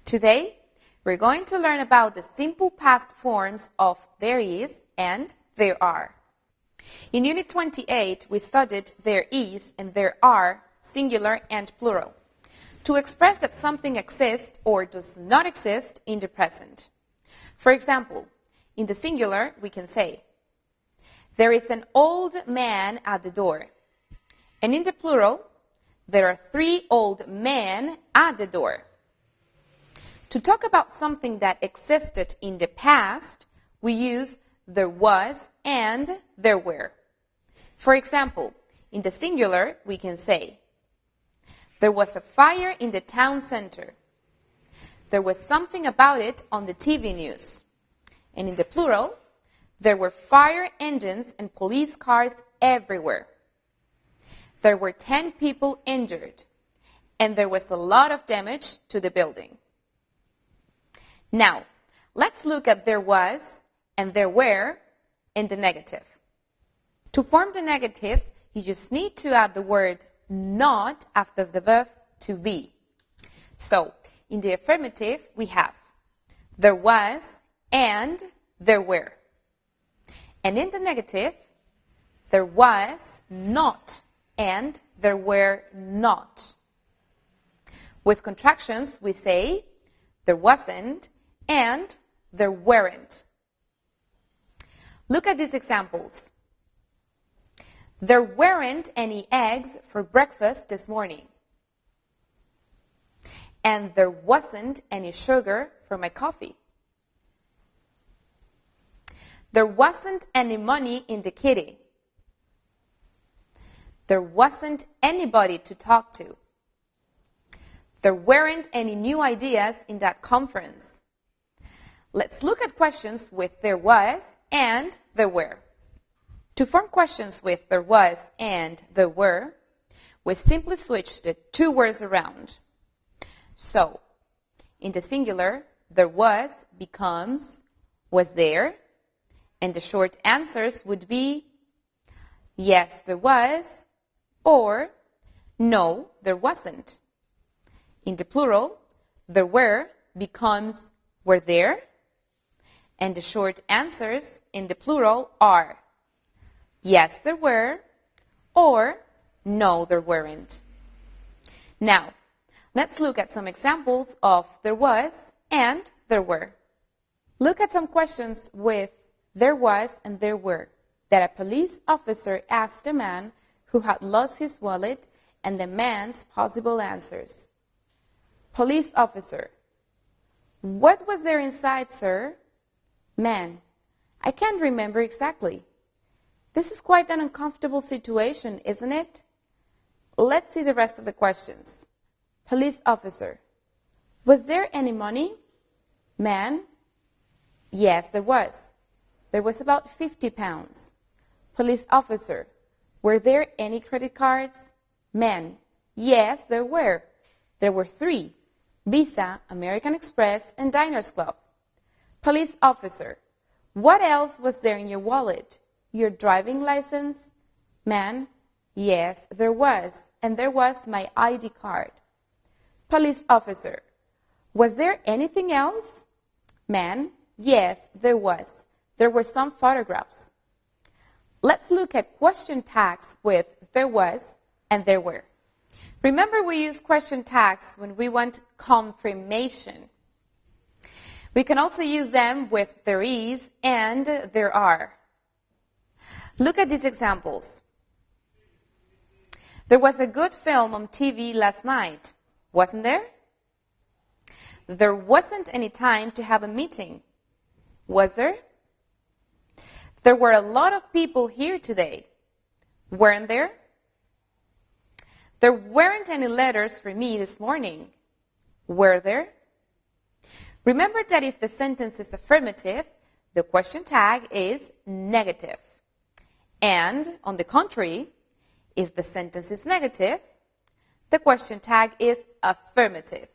Today, we're going to learn about the simple past forms of there is and there are. In Unit 28, we studied there is and there are, singular and plural, to express that something exists or does not exist in the present. For example, in the singular, we can say, there is an old man at the door. And in the plural, there are 3 old men at the door. To talk about something that existed in the past, we use there was and there were. For example, in the singular, we can say, there was a fire in the town center. There was something about it on the TV news. And in the plural, there were fire engines and police cars everywhere. There were 10 people injured, and there was a lot of damage to the building. Now, let's look at there was and there were in the negative. To form the negative, you just need to add the word not after the verb to be. So, in the affirmative, we have there was and there were. And in the negative, there was not and there were not. With contractions, we say there wasn't and there weren't. Look at these examples. There weren't any eggs for breakfast this morning. And there wasn't any sugar for my coffee. There wasn't any money in the kitty. There wasn't anybody to talk to. There weren't any new ideas in that conference. Let's look at questions with there was and there were. To form questions with there was and there were, we simply switch the 2 words around. So, in the singular, there was becomes was there, and the short answers would be yes, there was, or no, there wasn't. In the plural, there were becomes were there, and the short answers in the plural are yes, there were, or no, there weren't. Now, let's look at some examples of there was and there were. Look at some questions with there was and there were that a police officer asked a man who had lost his wallet and the man's possible answers. Police officer: what was there inside, sir? Man: I can't remember exactly. This is quite an uncomfortable situation, isn't it? Let's see the rest of the questions. Police officer: was there any money? Man: yes, there was. There was about 50 pounds. Police officer: were there any credit cards? Man: yes, there were. There were 3. Visa, American Express, and Diners Club. Police officer: what else was there in your wallet? Your driving license? Man: yes, there was, and there was my ID card. Police officer: was there anything else? Man: yes, there was. There were some photographs. Let's look at question tags with there was and there were. Remember, we use question tags when we want confirmation. We can also use them with there is and there are. Look at these examples. There was a good film on TV last night, wasn't there? There wasn't any time to have a meeting, was there? There were a lot of people here today, weren't there? There weren't any letters for me this morning, were there? Remember that if the sentence is affirmative, the question tag is negative. And on the contrary, if the sentence is negative, the question tag is affirmative.